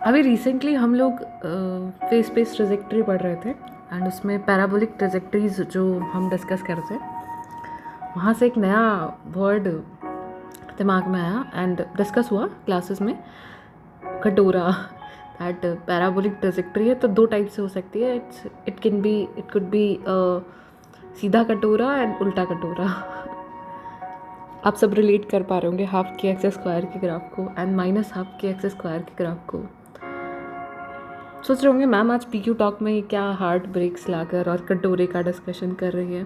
अभी रिसेंटली हम लोग फेस स्पेस ट्रेजेक्ट्री पढ़ रहे थे एंड उसमें पैराबोलिक ट्रेजेक्ट्रीज जो हम डिस्कस कर रहे थे, वहाँ से एक नया वर्ड दिमाग में आया एंड डिस्कस हुआ क्लासेस में, कटोरा। दैट पैराबोलिक ट्रेजेक्ट्री है तो दो टाइप से हो सकती है। इट कुड बी सीधा कटोरा एंड उल्टा कटोरा। आप सब रिलेट कर पा रहे होंगे हाफ के एक्स स्क्वायर के ग्राफ को एंड माइनस हाफ के एक्स स्क्वायर के ग्राफ को। सोच रहे होंगे मैम आज पीक्यू टॉक में क्या हार्ट ब्रेक्स लाकर और कटोरे का डिस्कशन कर रही है।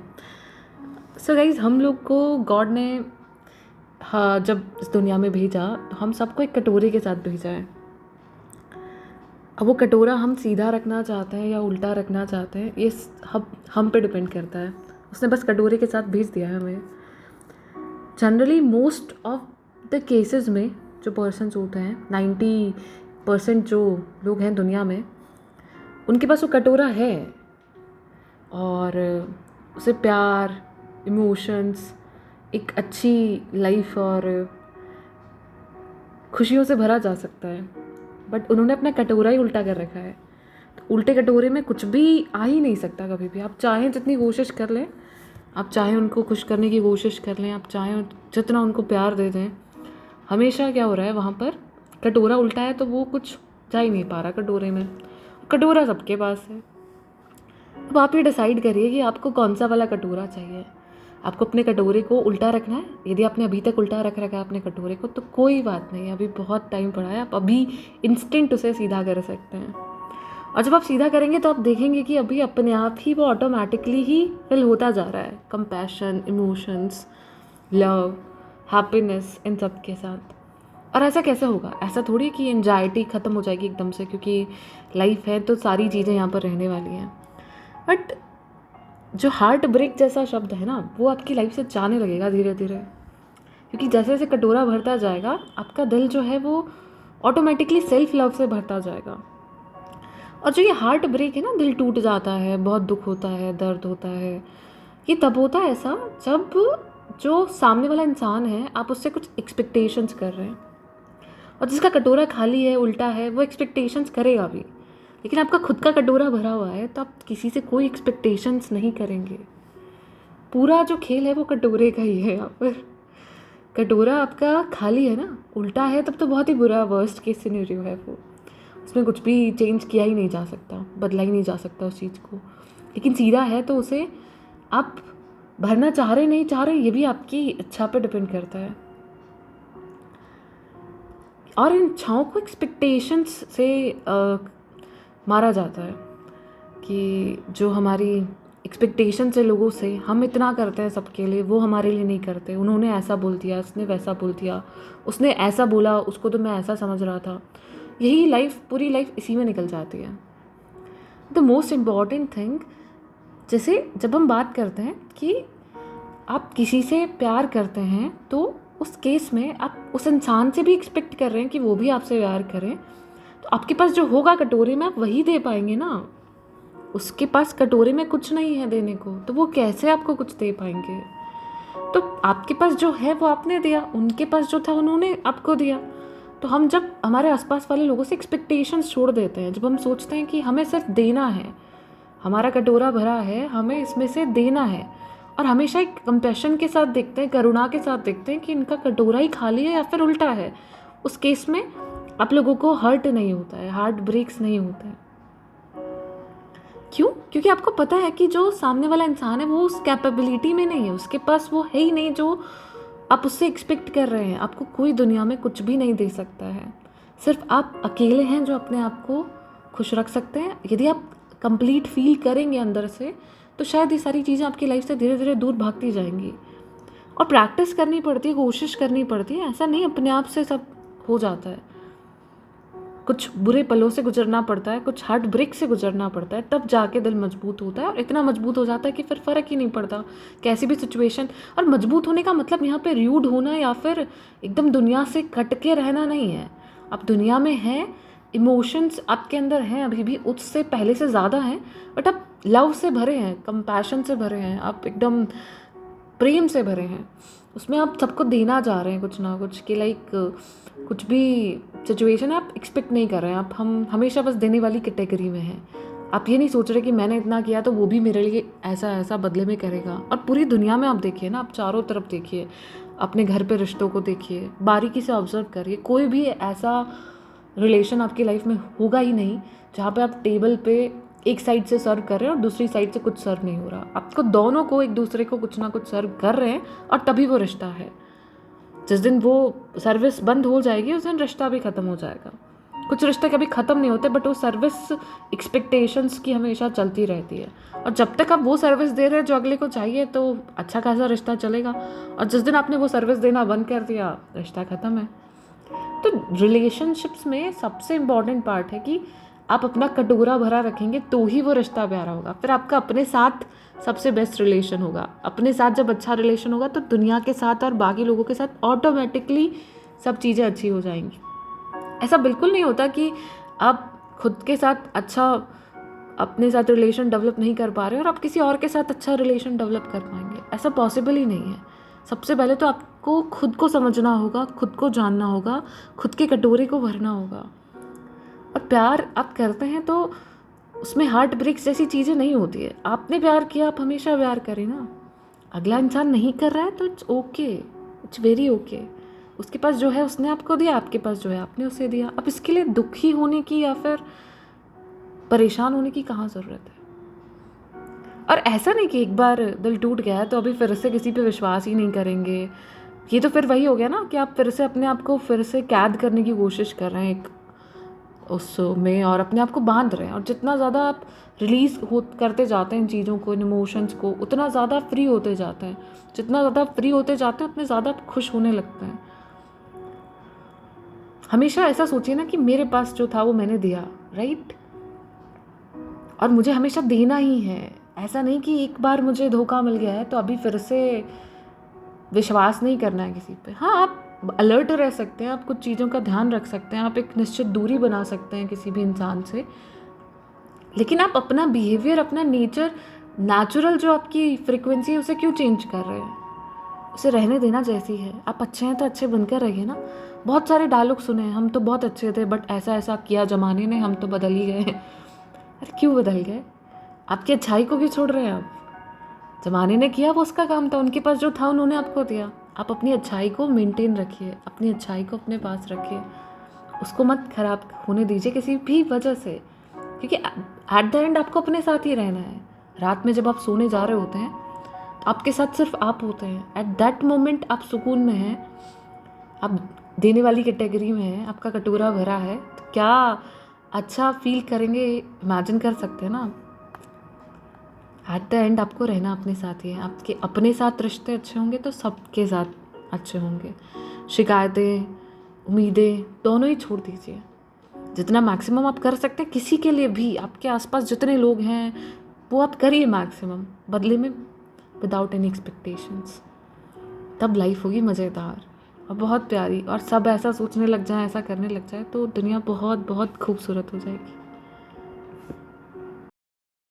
सो गाइज, हम लोग को गॉड ने हाँ जब इस दुनिया में भेजा तो हम सबको एक कटोरे के साथ भेजा है। अब वो कटोरा हम सीधा रखना चाहते हैं या उल्टा रखना चाहते हैं, ये हम पे डिपेंड करता है। उसने बस कटोरे के साथ भेज दिया है हमें। Generally most of the cases में जो पर्सन्स होते हैं, 90% जो लोग हैं दुनिया में, उनके पास वो कटोरा है और उसे प्यार, इमोशंस, एक अच्छी लाइफ और खुशियों से भरा जा सकता है। बट उन्होंने अपना कटोरा ही उल्टा कर रखा है। तो उल्टे कटोरे में कुछ भी आ ही नहीं सकता कभी भी। आप चाहें जितनी कोशिश कर लें, आप चाहें उनको खुश करने की कोशिश कर लें, आप चाहें जितना उनको प्यार दे दें, हमेशा क्या हो रहा है वहाँ पर, कटोरा उल्टा है तो वो कुछ जा ही नहीं पा रहा कटोरे में। कटोरा सबके पास है। अब आप ये डिसाइड करिए कि आपको कौन सा वाला कटोरा चाहिए। आपको अपने कटोरे को उल्टा रखना है। यदि आपने अभी तक उल्टा रख रखा है अपने कटोरे को तो कोई बात नहीं, अभी बहुत टाइम पड़ा है। आप अभी इंस्टेंट उसे सीधा कर सकते हैं। और जब आप सीधा करेंगे तो आप देखेंगे कि अभी अपने आप ही वो ऑटोमेटिकली ही फिल होता जा रहा है। कंपैशन, इमोशंस, लव, हैप्पीनेस, इन सब के साथ। और ऐसा कैसे होगा? ऐसा थोड़ी कि एंजाइटी ख़त्म हो जाएगी एकदम से, क्योंकि लाइफ है तो सारी चीज़ें यहाँ पर रहने वाली हैं। बट जो हार्ट ब्रेक जैसा शब्द है ना, वो आपकी लाइफ से जाने लगेगा धीरे धीरे। क्योंकि जैसे जैसे कटोरा भरता जाएगा, आपका दिल जो है वो ऑटोमेटिकली सेल्फ लव से भरता जाएगा। और जो ये हार्ट ब्रेक है ना, दिल टूट जाता है, बहुत दुख होता है, दर्द होता है, ये तब होता है ऐसा जब जो सामने वाला इंसान है, आप उससे कुछ एक्सपेक्टेशंस कर रहे हैं। और जिसका कटोरा खाली है, उल्टा है, वो एक्सपेक्टेशंस करेगा भी। लेकिन आपका खुद का कटोरा भरा हुआ है तो आप किसी से कोई एक्सपेक्टेशंस नहीं करेंगे। पूरा जो खेल है वो कटोरे का ही है। यहाँ पर कटोरा आपका खाली है ना, उल्टा है, तब तो बहुत ही बुरा वर्स्ट केस सिनेरियो है वो। उसमें कुछ भी चेंज किया ही नहीं जा सकता, बदला ही नहीं जा सकता उस चीज़ को। लेकिन सीधा है तो उसे आप भरना चाह रहे नहीं चाह रहे, ये भी आपकी इच्छा पर डिपेंड करता है। और इन इच्छाओं को एक्सपेक्टेशंस से मारा जाता है कि जो हमारी एक्सपेक्टेशन से लोगों से हम इतना करते हैं सबके लिए, वो हमारे लिए नहीं करते। उन्होंने ऐसा बोल दिया, उसने वैसा बोल दिया, उसने ऐसा बोला, उसको तो मैं ऐसा समझ रहा था। यही लाइफ, पूरी लाइफ इसी में निकल जाती है। द मोस्ट इम्पॉर्टेंट थिंग, जैसे जब हम बात करते हैं कि आप किसी से प्यार करते हैं तो उस केस में आप उस इंसान से भी एक्सपेक्ट कर रहे हैं कि वो भी आपसे प्यार करें। तो आपके पास जो होगा कटोरे में आप वही दे पाएंगे ना। उसके पास कटोरे में कुछ नहीं है देने को, तो वो कैसे आपको कुछ दे पाएंगे? तो आपके पास जो है वो आपने दिया, उनके पास जो था उन्होंने आपको दिया। तो हम जब हमारे आसपास वाले लोगों से एक्सपेक्टेशंस छोड़ देते हैं, जब हम सोचते हैं कि हमें सिर्फ देना है, हमारा कटोरा भरा है, हमें इसमें से देना है, और हमेशा एक कंपैशन के साथ देखते हैं, करुणा के साथ देखते हैं कि इनका कटोरा ही खाली है या फिर उल्टा है, उस केस में आप लोगों को हर्ट नहीं होता है, हार्ट ब्रेक्स नहीं होता है। क्यों? क्योंकि आपको पता है कि जो सामने वाला इंसान है वो उस कैपेबिलिटी में नहीं है, उसके पास वो है ही नहीं जो आप उससे एक्सपेक्ट कर रहे हैं। आपको कोई दुनिया में कुछ भी नहीं दे सकता है, सिर्फ आप अकेले हैं जो अपने आप को खुश रख सकते हैं। यदि आप कंप्लीट फील करेंगे अंदर से, तो शायद ये सारी चीज़ें आपकी लाइफ से धीरे धीरे दूर भागती जाएंगी। और प्रैक्टिस करनी पड़ती है, कोशिश करनी पड़ती है, ऐसा नहीं अपने आप से सब हो जाता है। कुछ बुरे पलों से गुजरना पड़ता है, कुछ हार्ट ब्रेक से गुजरना पड़ता है, तब जाके दिल मजबूत होता है। और इतना मजबूत हो जाता है कि फिर फ़र्क ही नहीं पड़ता कैसी भी सिचुएशन। और मजबूत होने का मतलब यहाँ पे र्यूड होना या फिर एकदम दुनिया से कट के रहना नहीं है। आप दुनिया में हैं, इमोशंस आपके अंदर हैं, अभी भी उससे पहले से ज़्यादा हैं, बट आप लव से भरे हैं, कंपैशन से भरे हैं, आप एकदम प्रेम से भरे हैं। उसमें आप सबको देना चाह रहे हैं कुछ ना कुछ, कि लाइक कुछ भी सिचुएशन आप एक्सपेक्ट नहीं कर रहे हैं, आप हम हमेशा बस देने वाली कैटेगरी में हैं। आप ये नहीं सोच रहे कि मैंने इतना किया तो वो भी मेरे लिए ऐसा ऐसा बदले में करेगा। और पूरी दुनिया में आप देखिए ना, आप चारों तरफ देखिए, अपने घर पे रिश्तों को देखिए, बारीकी से ऑब्जर्व करिए, कोई भी ऐसा रिलेशन आपकी लाइफ में होगा ही नहीं जहाँ पे आप टेबल पे एक साइड से सर्व कर रहे हैं और दूसरी साइड से कुछ सर्व नहीं हो रहा। आपको दोनों को एक दूसरे को कुछ ना कुछ सर्व कर रहे हैं और तभी वो रिश्ता है। जिस दिन वो सर्विस बंद हो जाएगी उस दिन रिश्ता भी ख़त्म हो जाएगा। कुछ रिश्ते कभी ख़त्म नहीं होते, बट वो सर्विस एक्सपेक्टेशंस की हमेशा चलती रहती है। और जब तक आप वो सर्विस दे रहे हैं जो अगले को चाहिए तो अच्छा खासा रिश्ता चलेगा, और जिस दिन आपने वो सर्विस देना बंद कर दिया रिश्ता ख़त्म है। तो रिलेशनशिप्स में सबसे इम्पॉर्टेंट पार्ट है कि आप अपना कटोरा भरा रखेंगे तो ही वो रिश्ता प्यारा होगा। फिर आपका अपने साथ सबसे बेस्ट रिलेशन होगा। अपने साथ जब अच्छा रिलेशन होगा तो दुनिया के साथ और बाकी लोगों के साथ ऑटोमेटिकली सब चीज़ें अच्छी हो जाएंगी। ऐसा बिल्कुल नहीं होता कि आप खुद के साथ अच्छा अपने साथ रिलेशन डेवलप नहीं कर पा रहे और आप किसी और के साथ अच्छा रिलेशन डेवलप कर पाएंगे, ऐसा पॉसिबल ही नहीं है। सबसे पहले तो आपको खुद को समझना होगा, खुद को जानना होगा, खुद के कटोरे को भरना होगा। और प्यार आप करते हैं तो उसमें हार्ट ब्रेक्स जैसी चीज़ें नहीं होती है। आपने प्यार किया, आप हमेशा प्यार करें ना। अगला इंसान नहीं कर रहा है तो it's okay, it's very okay. उसके पास जो है उसने आपको दिया, आपके पास जो है आपने उसे दिया। अब इसके लिए दुखी होने की या फिर परेशान होने की कहाँ ज़रूरत है। और ऐसा नहीं कि एक बार दिल टूट गया है तो अभी फिर से किसी पे विश्वास ही नहीं करेंगे। ये तो फिर वही हो गया ना कि आप फिर से अपने आप को फिर से कैद करने की कोशिश कर रहे हैं एक उसमें, और अपने आप को बांध रहे हैं। और जितना ज़्यादा आप रिलीज़ हो करते जाते हैं इन चीज़ों को, इन इमोशंस को, उतना ज़्यादा फ्री होते जाते हैं। जितना ज़्यादा फ्री होते जाते हैं उतने ज़्यादा आप खुश होने लगते हैं। हमेशा ऐसा सोचिए ना कि मेरे पास जो था वो मैंने दिया, राइट, और मुझे हमेशा देना ही है। ऐसा नहीं कि एक बार मुझे धोखा मिल गया है तो अभी फिर से विश्वास नहीं करना है किसी पे। हाँ, आप अलर्ट रह सकते हैं, आप कुछ चीज़ों का ध्यान रख सकते हैं, आप एक निश्चित दूरी बना सकते हैं किसी भी इंसान से, लेकिन आप अपना बिहेवियर, अपना नेचर, नेचुरल जो आपकी फ्रिक्वेंसी है उसे क्यों चेंज कर रहे हैं? उसे रहने देना जैसी है। आप अच्छे हैं तो अच्छे बनकर रहिए ना। बहुत सारे डायलॉग सुने हैं, हम तो बहुत अच्छे थे बट ऐसा ऐसा किया ज़माने ने, हम तो बदल ही गए। अरे क्यों बदल गए? आपकी अच्छाई को क्यों छोड़ रहे हैं आप? ज़माने ने किया वो उसका काम था, उनके पास जो था उन्होंने आपको दिया। आप अपनी अच्छाई को मेंटेन रखिए, अपनी अच्छाई को अपने पास रखिए, उसको मत खराब होने दीजिए किसी भी वजह से, क्योंकि एट द एंड आपको अपने साथ ही रहना है। रात में जब आप सोने जा रहे होते हैं तो आपके साथ सिर्फ आप होते हैं। एट दैट मोमेंट आप सुकून में हैं, आप देने वाली कैटेगरी में हैं, आपका कटोरा भरा है, तो क्या अच्छा फील करेंगे इमेजिन कर सकते हैं ना। एट द एंड आपको रहना अपने साथ ही है। आपके अपने साथ रिश्ते अच्छे होंगे तो सबके साथ अच्छे होंगे। शिकायतें, उम्मीदें दोनों ही छोड़ दीजिए। जितना मैक्सिमम आप कर सकते हैं किसी के लिए भी, आपके आसपास जितने लोग हैं वो आप करिए मैक्सिमम, बदले में विदाउट एनी एक्सपेक्टेशंस। तब लाइफ होगी मज़ेदार और बहुत प्यारी, और सब ऐसा सोचने लग जाए, ऐसा करने लग जाए तो दुनिया बहुत बहुत खूबसूरत हो जाएगी।